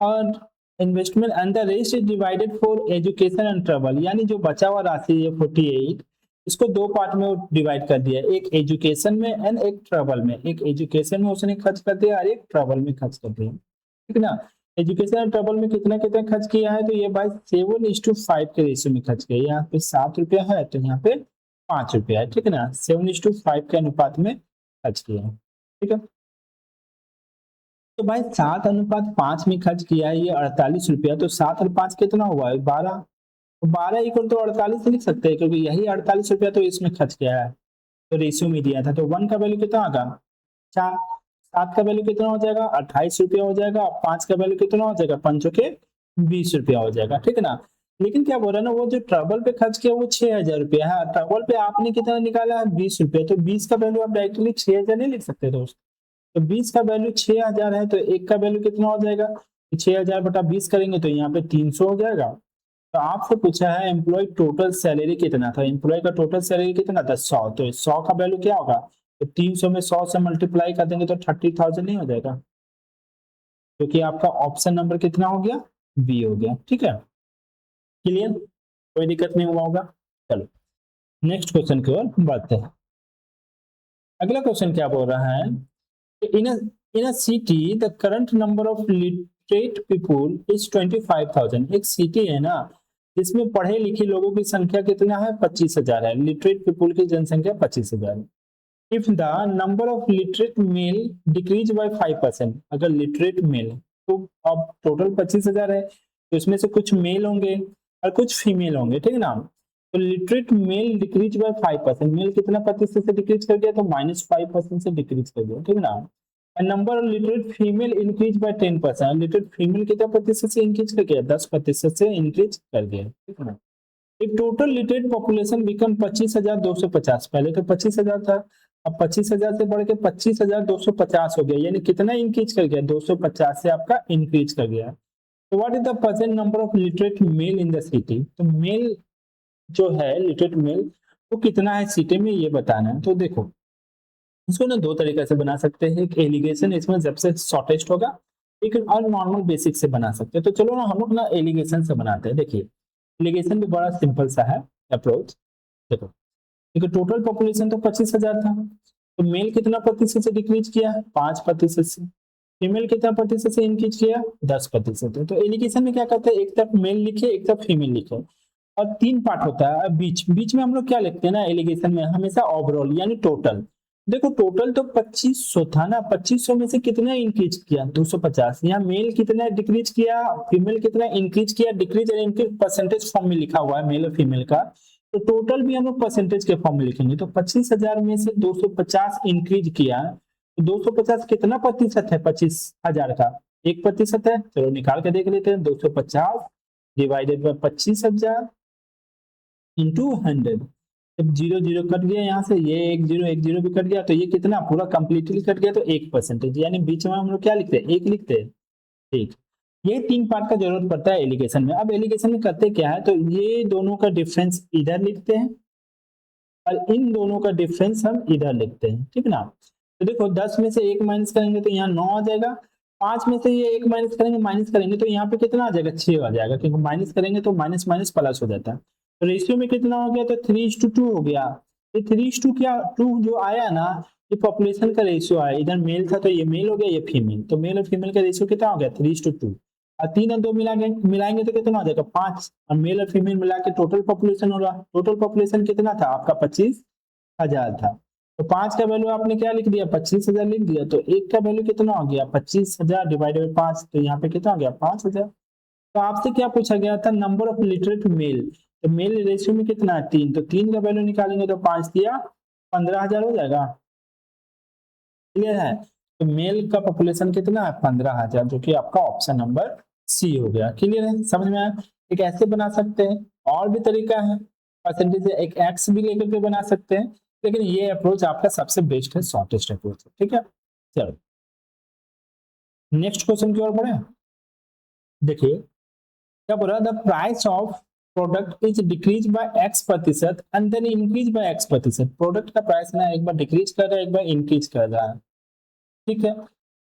और investment and the rest is divided for education and travel, यानी जो बचा हुआ राशि है 48, इसको दो पार्ट में डिवाइड कर दिया, एक एजुकेशन में एंड एक ट्रैवल में, एक एजुकेशन में उसने खर्च कर दिया और एक ट्रैवल में खर्च कर दिया, ठीक है ना। एजुकेशन एंड ट्रैवल में कितना कितना खर्च किया है, तो ये भाई 7:5 के रेशियो में खर्च किया, यहाँ पे 7 रुपया है तो यहाँ पे 5 रुपया है, ठीक है ना, 7:5 के अनुपात में खर्च किया है, ठीक है। तो भाई 7:5 में खर्च किया है ये 48 रुपया, तो 7 और 5 कितना हुआ है, 12, तो 12 इक्वल तो 48 लिख सकते हैं, क्योंकि यही 48 रुपया तो इसमें खर्च किया है, तो रेशियो में दिया था, तो 1 का वैल्यू कितना होगा, 4, 7 का वैल्यू कितना हो जाएगा, 28 रुपया हो जाएगा, 5 का वैल्यू कितना हो जाएगा, 5 के 20 रुपया हो जाएगा, ठीक है ना। लेकिन क्या बोल रहा है ना, वो जो ट्रैवल पे खर्च किया वो 6000 रुपया है, ट्रैवल पे आपने कितना निकाला है, 20 रुपया, तो 20 का वैल्यू आप डायरेक्टली 6000 नहीं लिख सकते दोस्त, तो 20 का वैल्यू 6000 है, तो एक का वैल्यू कितना हो जाएगा, 6000 बटा 20 करेंगे तो यहाँ पे 300 हो जाएगा। तो आपसे पूछा है एम्प्लॉय टोटल सैलरी कितना था, एम्प्लॉय का टोटल सैलरी कितना था, 100, तो 100 का वैल्यू क्या होगा, तो 300 में 100 से मल्टीप्लाई कर देंगे तो 30,000 नहीं हो जाएगा, क्योंकि आपका ऑप्शन नंबर कितना हो गया, बी हो गया, ठीक है। क्लियर, कोई दिक्कत नहीं हुआ होगा। चलो नेक्स्ट क्वेश्चन की ओर बढ़ते हैं। अगला क्वेश्चन क्या बोल रहा है, in a city the current number of literate people is 25,000, एक सिटी है ना जिसमें पढ़े लिखे लोगों की संख्या कितना है, 25,000 है, लिटरेट पीपुल की जनसंख्या 25,000 है। If the number of literate male decrease by 5%, अगर लिटरेट मेल, तो अब टोटल 25,000 है, तो इसमें से कुछ मेल होंगे और कुछ फीमेल होंगे, ठीक है ना। तो literate male decrease by 5%, male कितना प्रतिशत से डिक्रीज कर दिया, तो -5% से डिक्रीज कर दिया, ठीक है ना। Number of literate female increase by 10%, literate female कितना प्रतिशत से इंक्रीज कर गया, 10% से इंक्रीज कर दिया, ठीक है ना। If total literate population become 25,250, पहले तो 25,000 था, अब 25,000 से बढ़ के 25,250 हो गया, यानी कितना इंक्रीज कर गया, 250 से आपका इंक्रीज कर गया। तो what is the present number of literate male in the city, तो मेल जो है लिटरेट मेल वो कितना है सिटी में, ये बताना है। तो देखो इसको ना दो तरीके से बना सकते हैं, एक एलिगेशन, इसमें सबसे शॉर्टेस्ट होगा, एक और नॉर्मल बेसिक से बना सकते हैं। तो चलो ना हम लोग ना एलिगेशन से बनाते हैं। देखिए एलिगेशन भी बड़ा सिंपल सा है अप्रोच। देखो देखो टोटल पॉपुलेशन तो 25,000 था, तो मेल कितना प्रतिशत से डिक्रीज किया, 5% से। फीमेल कितना प्रतिशत से इंक्रीज किया, 10%। तो एलिगेशन में क्या करते हैं, एक तरफ मेल लिखे एक तरफ फीमेल लिखे, और 3 पार्ट होता है। अब बीच बीच में हम लोग क्या लिखते हैं ना एलिगेशन में, हमेशा ओवरऑल यानी टोटल। देखो टोटल तो 2500 था ना, 2500 में से कितना इंक्रीज किया, 250। यहाँ मेल कितना डिक्रीज किया, फीमेल कितना इंक्रीज किया, डिक्रीज और इंक्रीज परसेंटेज फॉर्म में लिखा हुआ है मेल और फीमेल का। तो टोटल भी हम लोग परसेंटेज के फॉर्म में लिखेंगे। तो 25,000 में से 250 इंक्रीज किया, तो 250 कितना प्रतिशत है 25,000 का, 1% है। चलो निकाल के देख लेते हैं, 250 डिवाइडेड बाय 25,000 इंटू 100। जब जीरो जीरो कट गया यहाँ से, ये एक जीरो भी कट गया, तो ये कितना पूरा कंप्लीटली कट गया, तो 1%, यानी बीच में हम लोग क्या लिखते हैं, एक लिखते हैं। ठीक, ये 3 पार्ट का जरूरत पड़ता है एलिगेशन में। अब एलिगेशन में करते क्या है, तो ये दोनों का डिफरेंस इधर लिखते हैं और इन दोनों का डिफरेंस हम इधर लिखते हैं, ठीक ना। तो देखो 10 में से 1 माइनस करेंगे तो यहाँ 9 आ जाएगा, 5 में से ये 1 माइनस करेंगे तो यहाँ पे कितना आ जाएगा, 6 आ जाएगा, क्योंकि माइनस करेंगे तो माइनस माइनस प्लस हो जाता है। तो रेशियो में कितना हो गया, तो 3:2 हो गया। ये 3:2 क्या 2 जो आया ना, ये पॉपुलेशन का रेशियो आया, इधर मेल था तो ये मेल हो गया, ये फीमेल, तो मेल और फीमेल का रेशियो कितना हो गया, 3:2। और 3 और 2 मिलाएंगे तो कितना हो जाएगा, 5, और मेल और फीमेल मिला के टोटल पॉपुलेशन होगा। टोटल पॉपुलेशन कितना था आपका, 25,000 था। तो 5 का वैल्यू आपने क्या लिख दिया, 25,000 लिख दिया। तो 1 का वैल्यू कितना हो गया, 25,000 डिवाइडेड बाय 5, तो यहाँ पे कितना हो गया, 5,000। तो आपसे क्या पूछा गया था, नंबर ऑफ लिटरेट मेल, तो मेल रेशियो में कितना है, 3, तो 3 का वैल्यू निकालेंगे तो 5 दिया 15,000 हो जाएगा। क्लियर है, तो मेल का पॉपुलेशन कितना है, 15,000, जो कि आपका ऑप्शन नंबर सी हो गया। क्लियर है, समझ में आया। एक ऐसे बना सकते हैं, और भी तरीका है, परसेंटेज एक एक्स भी लेकर के बना सकते हैं, लेकिन ये अप्रोच आपका सबसे बेस्ट है, शॉर्टेस्ट अप्रोच है। ठीक है, चलो नेक्स्ट क्वेश्चन की ओर बढ़े। देखिए क्या बोला, the price of product is decrease by x% and then increase by x%। Product का प्राइस ना एक बार डिक्रीज कर रहा है, एक बार इंक्रीज कर रहा है। ठीक है,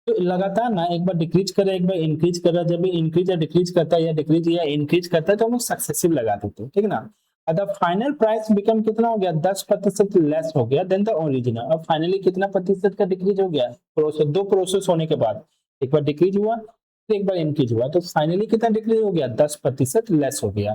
तो लगातार ना एक बार डिक्रीज कर रहा है, एक बार इंक्रीज कर रहा है। जब भी इंक्रीज या डिक्रीज करता है या डिक्रीज या इंक्रीज करता है तो हम लोग सक्सेसिव लगा देते हैं, ठीक है ना। द फाइनल प्राइस बिकम कितना हो गया, 10% लेस हो गया देन द ओरिजिनल। अब फाइनली कितना प्रतिशत का डिक्रीज हो गया, प्रोसेस 2 प्रोसेस होने के बाद, एक बार डिक्रीज हुआ फिर एक बार इंक्रीज हुआ, तो फाइनली कितना डिक्रीज हो गया, 10% लेस हो गया।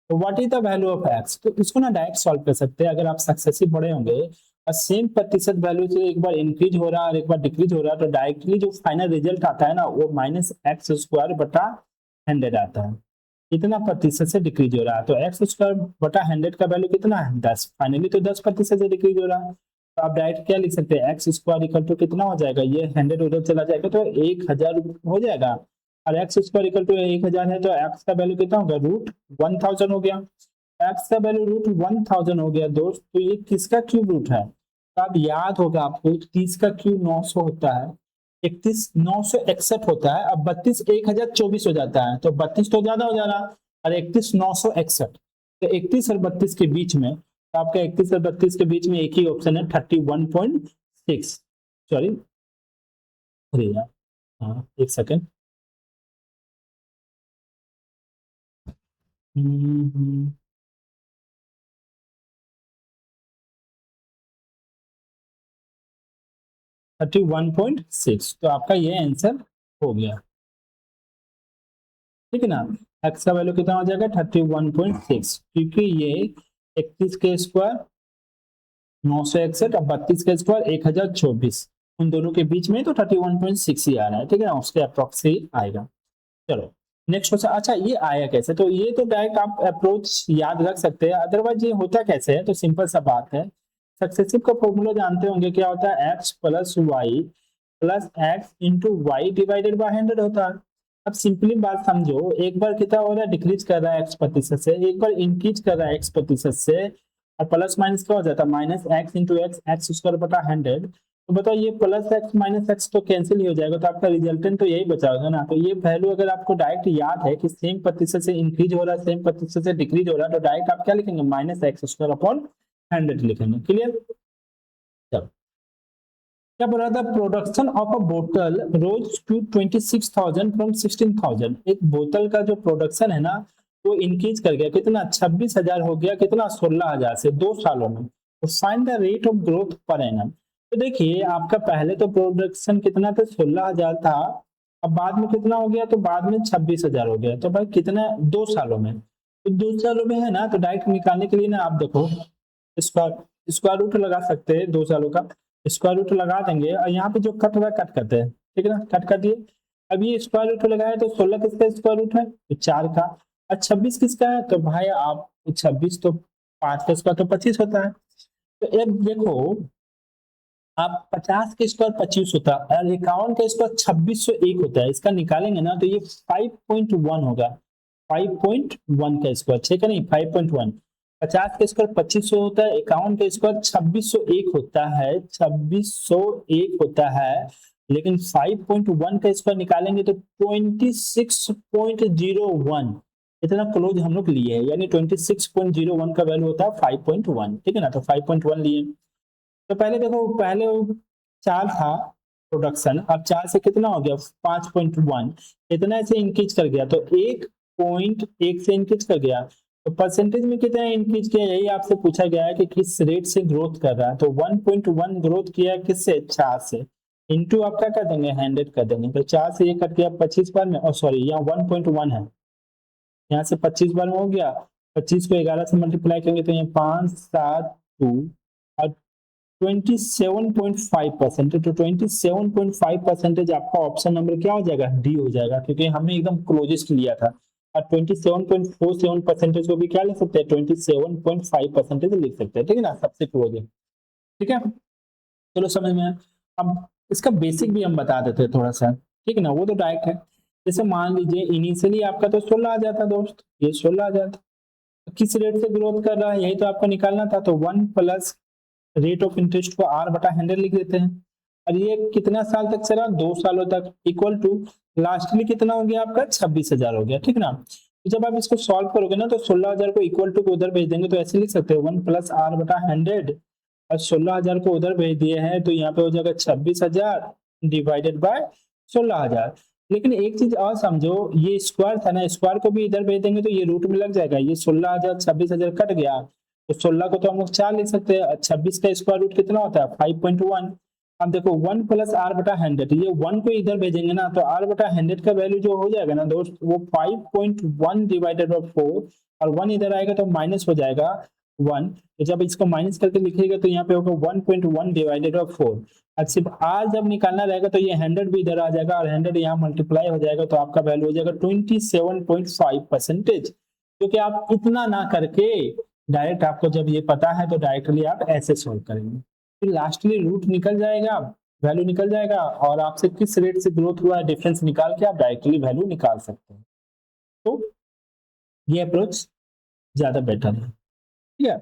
तो what is the value of x, तो इसको ना डायरेक्ट सॉल्व कर सकते हैं। अगर आप सक्सेसिव बढ़े होंगे और सेम प्रतिशत वैल्यू से एक बार इंक्रीज हो रहा है और एक बार डिक्रीज हो रहा है, तो डायरेक्टली जो फाइनल रिजल्ट आता है ना वो -x² बटा 100 आता है। कितना प्रतिशत से डिक्रीज हो रहा है, तो x² बटा 100 का वैल्यू कितना है, 10। फाइनली तो 10% से डिक्रीज हो रहा है, तो आप डायरेक्ट क्या लिख सकते हैं, x² इक्वल टू कितना हो जाएगा, ये 100 उधर चला जाएगा तो 1000 हो जाएगा, और x² इक्वल टू 1000 है तो x का वैल्यू कितना होगा, √1000 हो गया। x का वैल्यू √1000 हो गया दोस्त, तो ये किसका क्यूब रूट है, तो आप याद होगा आपको 30 का क्यूब 900 होता है, 31 961 होता है। अब 32 1024 हो जाता है, तो 32 तो ज्यादा हो जा रहा, और 31 961, तो 31 और 32 के बीच में, तो आपका 31 और 32 के बीच में एक ही ऑप्शन है 31.6, सॉरी अरे यार, हाँ एक सेकेंड, 31.6, तो आपका ये आंसर हो गया, ठीक है ना। एक्स का वैल्यू कितना हो जाएगा, 31.6, क्योंकि ये 31 के स्क्वायर 961 और 32 के स्क्वायर 1024, उन दोनों के बीच में तो 31.6 ही आ रहा है, ठीक है ना, उसके अप्रोक्स ही आएगा। चलो नेक्स्ट क्वेश्चन, अच्छा ये आया कैसे, तो ये तो डायरेक्ट आप अप्रोच याद रख सकते हैं, अदरवाइज ये होता कैसे है, तो सिंपल सा बात है, सक्सेसिव का फॉर्मूला जानते होंगे, क्या होता है, x plus y plus x into y divided by 100 होता है। अब सिंपली बात समझो, एक बार कितना हो रहा है, डिक्रीज कर रहा है x% से, एक बार इंक्रीज कर रहा है x% से, और प्लस माइनस क्या हो जाता है, minus x into x, x square बटा 100। तो बताओ ये प्लस एक्स माइनस एक्स तो कैंसिल ही हो जाएगा, तो आपका रिजल्टेंट तो यही बचा होगा ना। तो ये वैल्यू अगर आपको डायरेक्ट याद है कि सेम प्रतिशत से इंक्रीज हो रहा है, सेम प्रतिशत से डिक्रीज हो रहा है, तो डायरेक्ट आप क्या लिखेंगे, माइनस एक्स स्क्वायर अपॉन 100 लिखेंगे। क्लियर। क्या बोल रहा था, प्रोडक्शन ऑफ अ बोतल रोज टू 26,000 फ्रॉम 16,000। एक बोतल का जो प्रोडक्शन है ना वो इंक्रीज कर गया, कितना 26,000 हो गया, कितना 16,000 से 2 सालों में। तो find the rate of growth per annum. तो देखिए आपका पहले तो प्रोडक्शन कितना था, 16,000 था, अब बाद में कितना हो गया, तो बाद में 26,000 हो गया। तो भाई कितना, 2 सालों में। तो 2 सालों में है ना, तो डायरेक्ट निकालने के लिए ना आप देखो स्क्वायर स्क्वायर रूट लगा सकते हैं 2 सालों का, स्क्वायर रूट लगा देंगे और यहाँ पे जो कट रहा है कट करते हैं, ठीक है ना, कट कर दिए। अब ये स्क्वायर रूट लगाया तो 16 किसका स्क्वायर रूट है, तो 4 का। और 26 किसका है, तो भाई आप 26 तो 5 का स्क्वायर तो 25 होता है। तो अब देखो आप 50 के स्क्वायर 25 होता है और 51 का स्क्वायर 2601 होता है, इसका निकालेंगे ना तो ये 5.1 होगा। 5.1 का स्क्वायर, ठीक है नहीं, 5.1। 50 का स्क्वायर 2500 होता है, 51 का स्क्वायर 2601 होता है, 2601 होता है। लेकिन 5.1 का स्क्वायर निकालेंगे तो 26.01, इतना क्लोज हम लोग लिए हैं, यानी 26.01 का वैल्यू होता है 5.1, ठीक है ना। तो 5.1 लिए। तो पहले देखो, पहले 4 था प्रोडक्शन, अब 4 से कितना हो गया 5.1, इतना से इंक्रीज कर गया, तो 1.1 से इंक्रीज कर गया। तो परसेंटेज में कितना इंक्रीज किया, यही आपसे पूछा गया है कि किस रेट से ग्रोथ कर रहा है। तो 1.1 ग्रोथ किया किससे, 4 से, इंटू आप क्या कर देंगे 100 कर देंगे। तो 4 से ये कट गया 25 बार में, और सॉरी यहाँ 1.1 है, यहाँ से 25 बार में हो गया। 25 को 11 से मल्टीप्लाई करेंगे तो ये 5 7 2 और 27.5%। तो 27.5% आपका ऑप्शन नंबर क्या हो जाएगा, डी हो जाएगा, क्योंकि हमने एकदम क्लोजेस्ट लिया था। और 27.47% को भी क्या लिख सकते हैं, 27.5% लिख सकते हैं, ठीक है ना, सबसे क्लोज है। ठीक है, चलो समझ में आया। अब इसका बेसिक भी हम बता देते हैं थोड़ा सा, ठीक है ना, वो तो डायरेक्ट है। जैसे मान लीजिए इनिशियली आपका तो 16,000 था दोस्त, ये 16,000 था, तो किस रेट से ग्रोथ कर रहा है यही तो आपको निकालना था। तो 1 प्लस रेट ऑफ इंटरेस्ट को r बटा 100 लिख देते हैं। और ये कितना साल तक चला, 2 सालों तक, इक्वल टू लास्टली कितना हो गया आपका 26,000 हो गया, ठीक ना। तो जब आप इसको सॉल्व करोगे ना तो 16,000 को इक्वल टू को उधर भेज देंगे, तो ऐसे लिख सकते हो 1 प्लस r बटा 100, और 16,000 को उधर भेज दिए हैं तो यहाँ पे हो जाएगा 26,000 डिवाइडेड बाय 16,000। लेकिन एक चीज और समझो, ये स्क्वायर था ना, स्क्वायर को भी इधर भेज देंगे तो ये रूट में लग जाएगा, ये 16,000 26,000 कट गया, तो 16 को तो हम लोग 4 लिख सकते हैं। 26 का स्क्वायर रूट कितना होता है 5.1। अब देखो 1 प्लस r बटा 100, ये 1 को इधर भेजेंगे ना तो r बटा 100 का वैल्यू जो हो जाएगा ना दोस्त, वो 5.1 डिवाइडेड बाय 4, और 1 इधर आएगा तो माइनस हो जाएगा 1। तो जब इसको माइनस करके लिखिएगा तो यहाँ पे होगा 1.1 डिवाइडेड बाय 4। अब सिर्फ r जब निकालना रहेगा तो ये 100 भी इधर आ जाएगा और 100 यहाँ मल्टीप्लाई हो जाएगा, तो आपका वैल्यू हो जाएगा 27.5%। क्योंकि आप इतना ना करके डायरेक्ट, आपको जब ये पता है तो डायरेक्टली आप ऐसे सोल्व करेंगे, फिर लास्टली रूट निकल जाएगा, वैल्यू निकल जाएगा, और आपसे किस रेट से ग्रोथ हुआ है डिफरेंस निकाल के आप डायरेक्टली वैल्यू निकाल सकते हैं। तो ये अप्रोच ज्यादा बेटर है, ठीक है।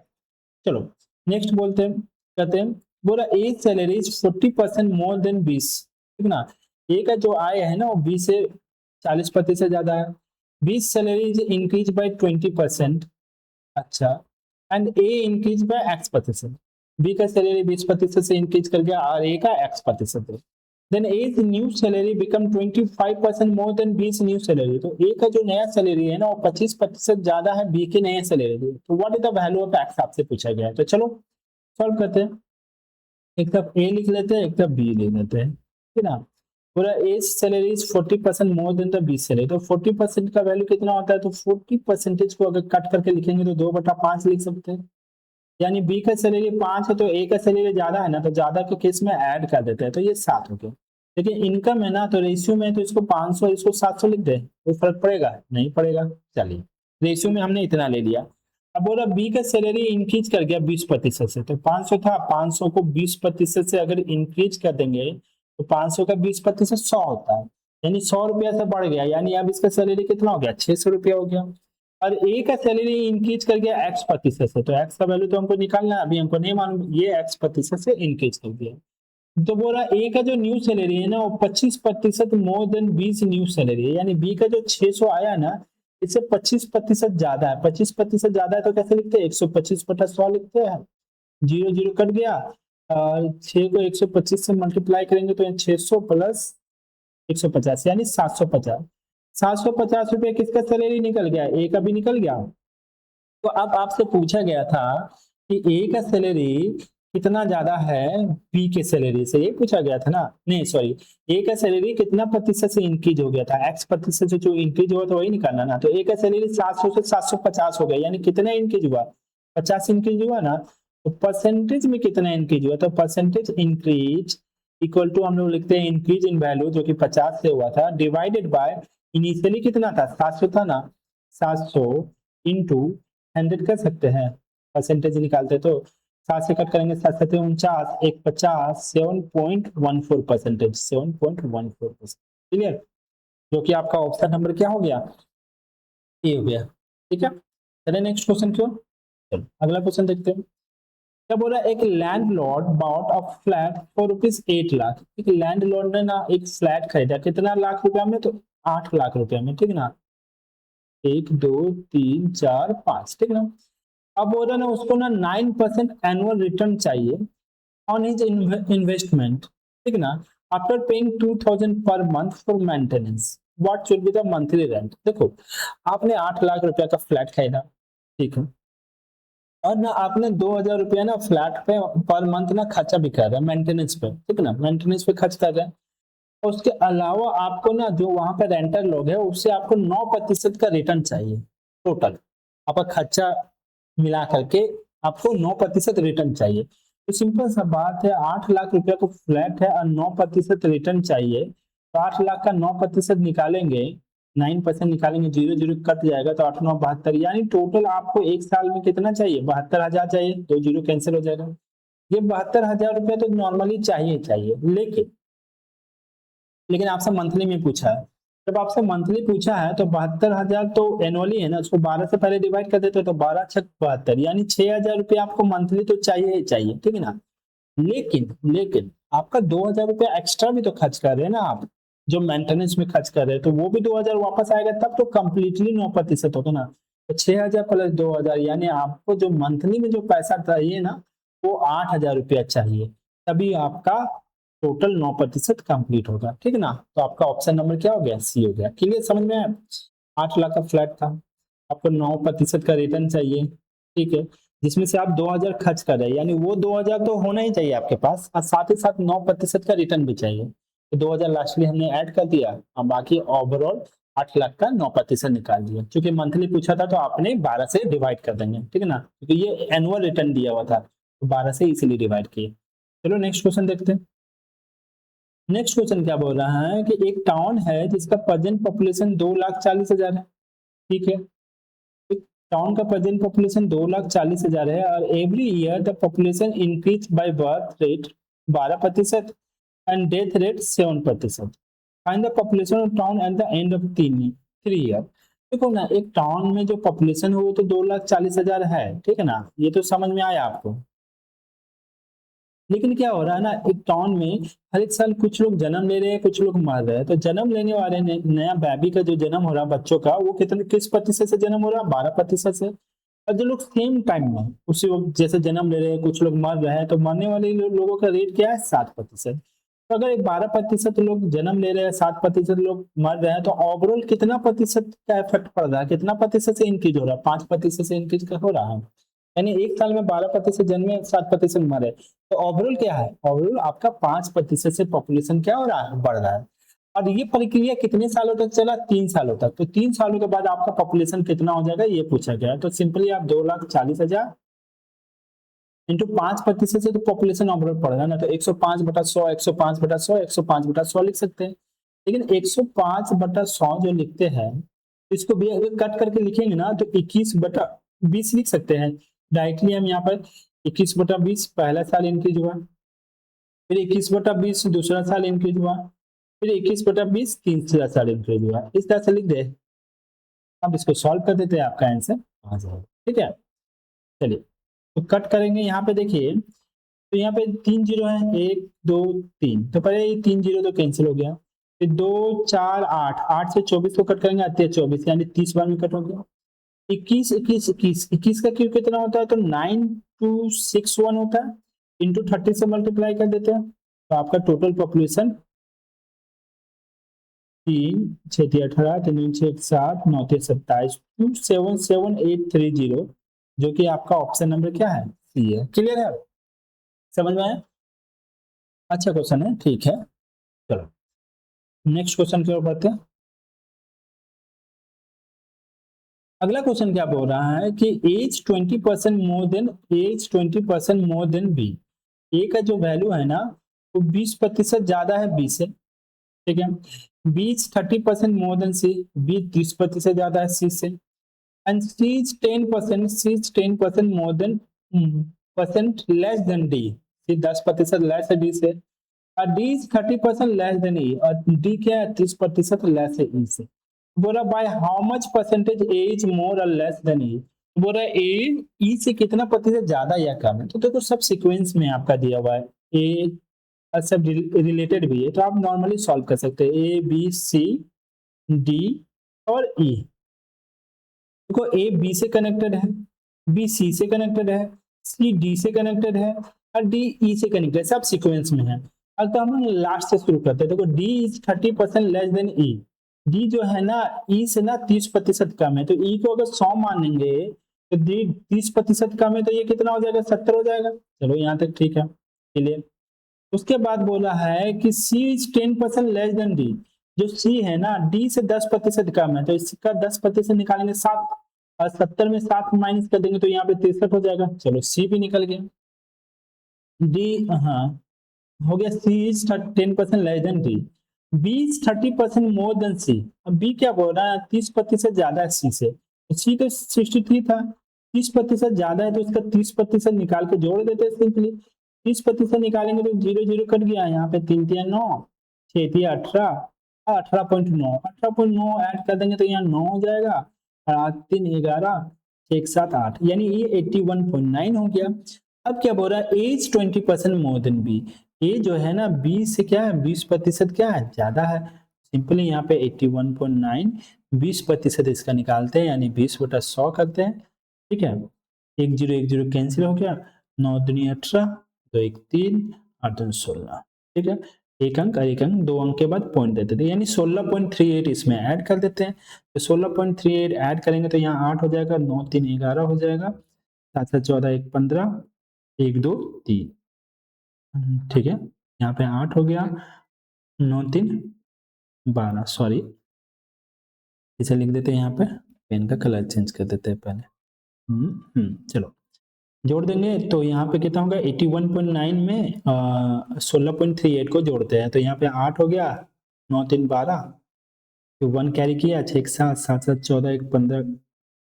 चलो नेक्स्ट बोलते हैं, कहते हैं, बोला ए सैलरी इज 40% मोर देन 20, ठीक ना। ए का जो आय है ना वो 20 से 40% ज्यादा है। 20 सैलरी इज इंक्रीज बाय 20%, अच्छा, and A increase by x प्रतिशत। बी का सैलरी 20% से इंक्रीज कर गया और ए का एक्स प्रतिशत है। Then A new salary become 25% more than B new salary. तो ए का जो नया सैलरी है ना वो 25% ज्यादा है बी के नए सैलरी। तो what is the value of x आपसे पूछा गया है। तो चलो सॉल्व करते हैं, एक तरफ ए लिख लेते हैं, एक तरफ बी लिख लेते हैं, ठीक है ना। पूरा A salary is 40% more than the B salary. तो 40% का वैल्यू कितना होता है, तो 40% को अगर कट करके लिखेंगे तो 2/5 लिख सकते हैं। यानी बी का सैलरी 5 है तो ए का सैलरी ज्यादा है ना, तो ज्यादा के केस में ऐड कर देते हैं, तो ये 7 हो गया। लेकिन इनकम है ना, तो रेशियो में तो इसको 500 इसको 700 लिख दे, तो फर्क पड़ेगा नहीं पड़ेगा। चलिए रेशियो में हमने इतना ले लिया। अब बोला बी का सैलरी इंक्रीज कर गया 20% से, तो 500 था, 500 को 20% से अगर इंक्रीज कर देंगे तो 500 का 20% 100 होता है, यानी 100 रुपया से बढ़ गया, यानी अब इसका सैलरी कितना हो गया 600 रुपया हो गया। और ए का सैलरी इंक्रीज कर गया x प्रतिशत से, तो x का वैल्यू तो हमको निकालना है, अभी हमको नहीं मालूम, ये x प्रतिशत से इंक्रीज कर दिया। तो बोला ए का जो न्यू सैलरी है ना वो 25% मोर देन 20 न्यू सैलरी है, यानी बी का जो 600 आया ना इससे 25% ज्यादा है। 25% ज्यादा है तो कैसे लिखते हैं, 125/100 लिखते हैं, जीरो जीरो कट गया, 6 को 125 से मल्टीप्लाई करेंगे तो 600 प्लस 150 यानी 750। 750 रुपये किसका सैलरी निकल गया, ए का भी निकल गया। तो अब आपसे पूछा गया था कि ए का सैलरी कितना ज्यादा है बी के सैलरी से, ये पूछा गया था ना, नहीं सॉरी, ए का सैलरी कितना प्रतिशत से इंक्रीज हो गया था, एक्स प्रतिशत से जो इंक्रीज हुआ था वही निकालना ना। तो ए का सैलरी 700 से 750 हो गया, यानी कितना इंक्रीज हुआ, 50 इंक्रीज हुआ ना। तो परसेंटेज में कितना इंक्रीज हुआ, तो परसेंटेज इंक्रीज इक्वल टू हम लोग लिखते हैं इंक्रीज इन वैल्यू जो कि 50 से हुआ था, डिवाइडेड बाय इनिशियली कितना था 700 था ना, 700 इंटू 100 कर सकते हैं, परसेंटेज निकालते तो 7 से कट करेंगे, 7 7 49, 1 50, 7.14%, 7.14%, क्लियर, जो कि आपका ऑप्शन नंबर क्या हो गया, ए हो गया। ठीक है, चलिए नेक्स्ट क्वेश्चन क्यों, चलो अगला क्वेश्चन देखते हैं। क्या बोला, एक landlord bought a flat for ₹8 lakh. एक लैंडलॉर्ड ने ना एक फ्लैट खरीदा, कितना लाख रुपया में, तो 8 लाख रुपया में, ठीक ना, 1 2 3 4 5, ठीक ना। अब बोल रहा ना उसको ना 9% एनुअल रिटर्न चाहिए ऑन हिज इन्वेस्टमेंट, ठीक ना, after paying 2000 per month for maintenance, what should be the monthly rent. देखो आपने 8 लाख रुपया का फ्लैट खरीदा, ठीक है, और ना आपने 2000 रुपया ना फ्लैट पे पर मंथ ना खर्चा भी कर रहे हैं मेंटेनेंस पे, ठीक ना, मेंटेनेंस पे खर्च कर रहे हैं। और उसके अलावा आपको ना जो वहां पे रेंटर लोग है उससे आपको 9% का रिटर्न चाहिए टोटल, आपका खर्चा मिला करके आपको 9% रिटर्न चाहिए। तो सिंपल सा बात है, 8 लाख रुपया को फ्लैट है और 9% रिटर्न चाहिए, तो 8 लाख का 9% निकालेंगे, 9% निकालेंगे, जीरो जीरो कट जाएगा, तो 8 9 72, यानी टोटल आपको एक साल में कितना चाहिए, 72,000 चाहिए, दो जीरो कैंसिल हो जाएगा। ये 72,000 रुपया तो नॉर्मली चाहिए चाहिए, लेकिन आपसे मंथली में पूछा है, जब आपसे मंथली पूछा है तो 72,000 तो एनुअली है ना, उसको 12 से पहले डिवाइड कर देते हो तो 12 छक 72, यानी 6,000 रुपया आपको मंथली तो चाहिए ही चाहिए, ठीक है ना। लेकिन आपका 2,000 रुपया एक्स्ट्रा भी तो खर्च कर रहे हैं ना आप, जो मेंटेनेंस में खर्च कर रहे हैं, तो वो भी 2,000 वापस आएगा, तब तो कंप्लीटली 9% होगा ना। तो 6,000 प्लस 2,000, यानी आपको जो मंथली में जो पैसा चाहिए ना वो 8,000 रुपया चाहिए, तभी आपका टोटल 9% कंप्लीट होगा, ठीक है ना। तो आपका ऑप्शन नंबर क्या हो गया, सी हो गया। क्लियर, समझ में आया। 8 लाख का फ्लैट था, आपको 9% का रिटर्न चाहिए, ठीक है, जिसमें से आप 2,000 खर्च कर रहे हैं, यानी वो 2,000 तो होना ही चाहिए आपके पास, और साथ ही साथ 9% का रिटर्न भी चाहिए। तो 2,000 लास्टली हमने ऐड कर दिया और बाकी ओवरऑल 8 लाख का 9% निकाल दिया। क्योंकि मंथली पूछा था तो आपने 12 से डिवाइड कर देंगे, ठीक है ना, क्योंकि ये एनुअल रिटर्न दिया हुआ था, तो 12 से इसीलिए डिवाइड किए। चलो नेक्स्ट क्वेश्चन देखते हैं। नेक्स्ट क्वेश्चन क्या बोल रहा है कि एक टाउन है जिसका प्रेजेंट पॉपुलेशन 2,40,000 है, ठीक है, एक टाउन का प्रेजेंट पॉपुलेशन 2,40,000 है और every year the population increase by birth rate 12% and death rate 7%। Find the population of town at the end of 3 year. देखो ना एक टाउन में जो पॉपुलेशन है वो तो 2,40,000 है, ठीक है ना, ये तो समझ में आया आपको। लेकिन क्या हो रहा है ना, एक टाउन में हर एक साल कुछ लोग जन्म ले रहे हैं, कुछ लोग मर रहे हैं, तो जन्म लेने वाले ने नया बेबी का जो जन्म हो रहा है बच्चों का, वो कितने किस प्रतिशत से जन्म हो रहा है, 12% से। और जो लोग सेम टाइम में उसी वक्त जैसे जन्म ले रहे हैं, कुछ लोग मर रहे हैं, तो मरने वाले लोगों का रेट क्या है, 7%। तो अगर 12% लोग जन्म ले रहे हैं, 7% लोग मर रहे हैं, तो ओवरऑल कितना प्रतिशत का इफेक्ट पड़ रहा है, कितना प्रतिशत से इंक्रीज हो रहा है, 5% से इंक्रीज हो रहा है, यानी एक साल में 12% जन्मे, 7% मरे, तो ओवरऑल क्या है, ओवरऑल आपका 5% से पॉपुलेशन क्या हो रहा है, बढ़ रहा है। और ये प्रक्रिया कितने सालों तक चला, 3 सालों तक, तो 3 सालों के बाद आपका पॉपुलेशन कितना हो जाएगा ये पूछा गया है। तो सिंपली आप 2,40,000 इंटू 5% से तो पॉपुलेशन ओवरऑल पड़ रहा है ना, तो 105/100, 105/100, 105/100 लिख सकते हैं। लेकिन 105/100 जो लिखते हैं, इसको भी अगर कट करके लिखेंगे ना तो 21/20 लिख सकते हैं। डायरेक्टली हम यहाँ पर 21/20 पहला साल इंक्रीज हुआ, फिर 21/20 दूसरा साल इंक्रीज हुआ, फिर 21/20 तीसरा साल इंक्रीज हुआ, इस तरह से लिख दे। अब इसको सॉल्व कर देते हैं, आपका आंसर आ जाएगा। ठीक है, चलिए तो कट करेंगे। यहाँ पे देखिए, तो यहाँ पे 3 जीरो है, 1 2 3, तो पहले ये 3 जीरो तो कैंसिल हो गया, फिर 2 4 8, 8 से 24 को कट करेंगे, आते हैं 24, यानी 30 बार में कट हो गया। 21 21 21, 21 का क्यूब कितना होता है, तो 9261 होता है, इंटू 30 से मल्टीप्लाई कर देते हैं, तो आपका टोटल पॉपुलेशन 3 6 18 3 6 7 9 27 277830, जो कि आपका ऑप्शन नंबर क्या है, सी है। क्लियर है, समझ में आया? अच्छा क्वेश्चन है, ठीक है। चलो नेक्स्ट क्वेश्चन की ओर बढ़ते हैं। अगला क्वेश्चन क्या बोल रहा है कि एज 20% मोर देन बी। ए का जो वैल्यू है ना, वो 20% ज्यादा है बी से। ठीक है, B 30% more than C, B 30% ज्यादा है सी से, and C is 10% more than percent less than D, C 10% less है डी से, और D is 30% less than E, और डी क्या है, 30% लेस है ई से। बोला by how much percentage A is more और लेस देन ई, बोल रहा है ए ई से कितना प्रतिशत ज्यादा या कम है। तो देखो सब सीक्वेंस में आपका दिया हुआ है, ए सब रिलेटेड भी है, तो आप नॉर्मली सॉल्व कर सकते हैं, ए बी सी डी और ई। देखो ए बी से कनेक्टेड है, बी सी से कनेक्टेड है, सी डी से कनेक्टेड है, और डी ई से कनेक्टेड है, सब सीक्वेंस में है। अब तो हम लास्ट से शुरू करते हैं। देखो D is 30% less than E, D जो है ना ई से ना 30% कम है, तो ई को अगर 100 मानेंगे तो डी 30% कम है, तो ये कितना हो जाएगा, 70 हो जाएगा। चलो यहाँ तक ठीक है, क्लियर। उसके बाद बोला है कि सी इज 10% लेस देन डी, जो सी है ना डी से 10% कम है, तो इसका 10% निकालेंगे 7, और 70 में 7 माइनस कर देंगे तो यहाँ पे 63 हो जाएगा। चलो सी भी निकल गया, डी हाँ हो गया, C is 10% less than D, B is 30% more than C. अब बी क्या बोल रहा है, 30% ज्यादा है सी से, सी तो 63 था, 30% ज्यादा है तो इसका 30% निकाल के जोड़ देते हैं सिंपली। 30% निकालेंगे तो 0 0 कट गया, यहाँ पे 3 3 9, 6 3 18, 18.9 ऐड कर देंगे तो यहाँ 9 हो जाएगा, और 8 3 11, 1 7 8, यानी ये 81.9 हो गया। अब क्या बोल रहा है, एज 20% मोर देन बी, ए जो है ना बी से क्या है, 20% क्या है, ज्यादा है। सिंपली यहाँ पे 81.9 20% इसका निकालते हैं, यानी 20/100 करते हैं। ठीक है, 1 0 1 0 कैंसिल हो गया, 9 दूनी 18, 2 1 3, 8 दूनी 16। ठीक है, एक अंक और एक अंक, 2 अंक के बाद पॉइंट देते थे, यानी 16.38 इसमें ऐड कर देते हैं। तो 16.38 ऐड करेंगे तो यहाँ 8 हो जाएगा, 9 3 11 हो जाएगा, 7 7 14 1 15, 1 2 3। ठीक है, यहाँ पे 8 हो गया, 9 3 12, सॉरी इसे लिख देते हैं, यहाँ पे पेन का कलर चेंज कर देते हैं पहले। चलो जोड़ देंगे तो यहाँ पे कितना होगा, 81.9 में 16.38 को जोड़ते हैं, तो यहाँ पे 8 हो गया, 9 3 12, तो 1 कैरी किया, 6 7 7 7 14 1 15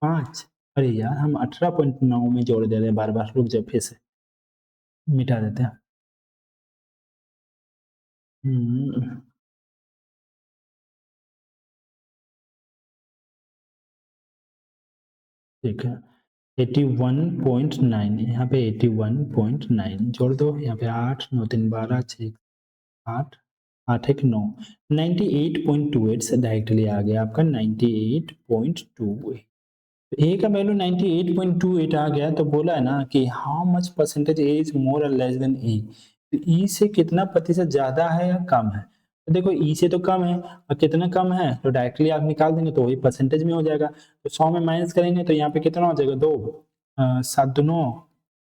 5। अरे यार हम 18.9 में जोड़ दे रहे हैं बार बार, रुक जाओ फिर से मिटा देते हैं। ठीक है, 81.9, यहाँ पे 81.9 जोड़ दो, यहाँ पे 8 9 3 12 6 8 8 1 9, 98.28 से डायरेक्टली आ गया आपका 98.28। ए का वैल्यू 98.28 आ गया, तो बोला है ना कि how much percentage A is more और लेस देन ई, तो ई से कितना प्रतिशत ज्यादा है या कम है। तो देखो ई से तो कम है, और कितना कम है तो डायरेक्टली आप निकाल देंगे तो वही परसेंटेज में हो जाएगा। तो 100 में माइनस करेंगे तो यहाँ पे कितना हो जाएगा, 2 7 2 9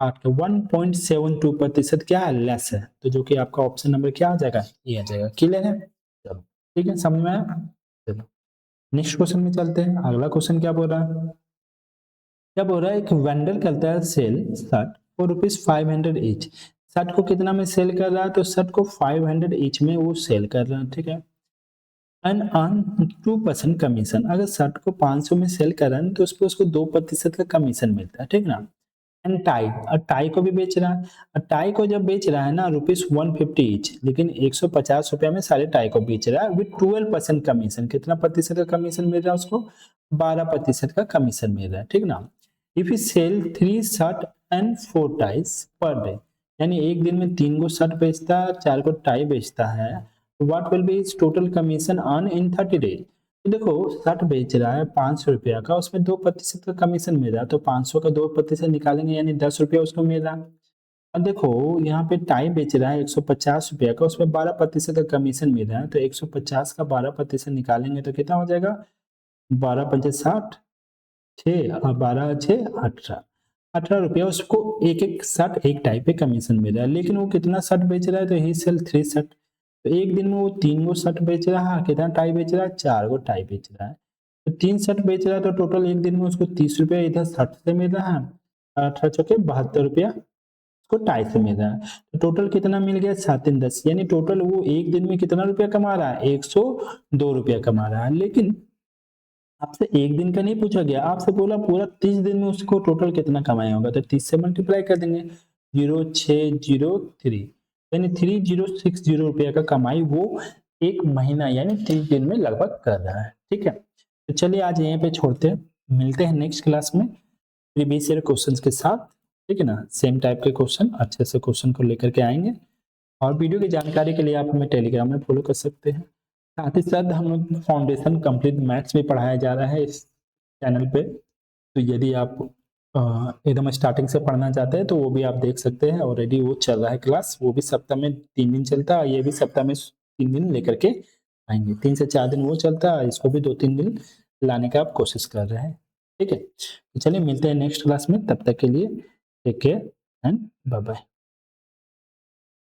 8 का 1.72% क्या है, लेस है, तो जो कि आपका ऑप्शन नंबर क्या आ जाएगा, ये आ जाएगा। क्लियर है, चलो ठीक है, समझ में आया। चलो नेक्स्ट क्वेश्चन में चलते हैं। अगला क्वेश्चन क्या बोल रहा है, क्या बोल रहा है, एक वेंडर करता है sell shirt for ₹500 each. Shirt को कितना में सेल कर रहा है, तो शर्ट को 500 ईच में वो सेल कर रहा है। ठीक है, एंड अर्न 2% कमीशन, अगर शर्ट को 500 में सेल कर रहा है तो उस पर उसको 2% का कमीशन मिलता है। ठीक ना, एंड टाई, और टाई को भी बेच रहा है, और टाई को जब बेच रहा है ना ₹150 ईच, लेकिन 150 रुपया में सारे टाई को बेच रहा है विद 12% कमीशन। कितना प्रतिशत का कमीशन मिल रहा है उसको? 12% का कमीशन मिल रहा है, ठीक ना। If you sell 3 shirt and 4 ties per day, यानी एक दिन में 3 गो शर्ट बेचता है, 4 गो टाई बेचता है, what will be his total commission earn in 30 days. तो देखो शर्ट बेच रहा है 500 रुपया का, उसमें 2% का कमीशन मिल रहा है, तो 500 का 2% निकालेंगे यानी 10 रुपया उसको मिल रहा है। अब देखो यहाँ पे टाई बेच रहा है 150 रुपया का, उसमें 12% का कमीशन मिल रहा है, तो 150 का 12% निकालेंगे तो कितना हो जाएगा? 12 पंचे 60, 6 और 12 6 18, 18 रुपया उसको एक एक शर्ट एक टाई पे कमीशन मिल रहा है। लेकिन वो कितना शर्ट बेच रहा है? तो ही सेल 3 शर्ट, तो एक दिन में वो 3 गो शर्ट बेच रहा है, कितना टाई बेच रहा है? 4 गो टाई बेच रहा है, तो 3 शर्ट बेच रहा है, तो टोटल एक दिन में उसको 30 रुपया इधर शर्ट से मिल रहा है, 18 चौके 72 रुपया उसको टाई से मिल रहा है, तो टोटल कितना मिल गया? 7 3 10, यानी टोटल वो एक दिन में कितना रुपया कमा रहा है? 102 रुपया कमा रहा है। लेकिन आपसे एक दिन का नहीं पूछा गया, आपसे बोला पूरा 30 दिन में उसको टोटल कितना कमाया होगा, तो 30 से मल्टीप्लाई कर देंगे, 0603, यानी 3060 रुपया का कमाई वो एक महीना यानी 30 दिन में लगभग कर रहा है, ठीक है। तो चलिए आज यहीं पे छोड़ते हैं, मिलते हैं नेक्स्ट क्लास में प्रीवियस ईयर क्वेश्चंस के साथ, ठीक है ना। सेम टाइप के क्वेश्चन, अच्छे से क्वेश्चन को लेकर के आएंगे, और वीडियो की जानकारी के लिए आप हमें टेलीग्राम में फॉलो कर सकते हैं। साथ ही साथ हम लोग फाउंडेशन कंप्लीट मैथ्स भी पढ़ाया जा रहा है इस चैनल पे, तो यदि आप एकदम स्टार्टिंग से पढ़ना चाहते हैं तो वो भी आप देख सकते हैं, ऑलरेडी वो चल रहा है क्लास, वो भी सप्ताह में 3 दिन चलता है, ये भी सप्ताह में 3 दिन लेकर के आएंगे, 3 से 4 दिन वो चलता है, इसको भी 2-3 दिन लाने का आप कोशिश कर रहे हैं, ठीक है। तो चलिए मिलते हैं नेक्स्ट क्लास में, तब तक के लिए take care and bye bye.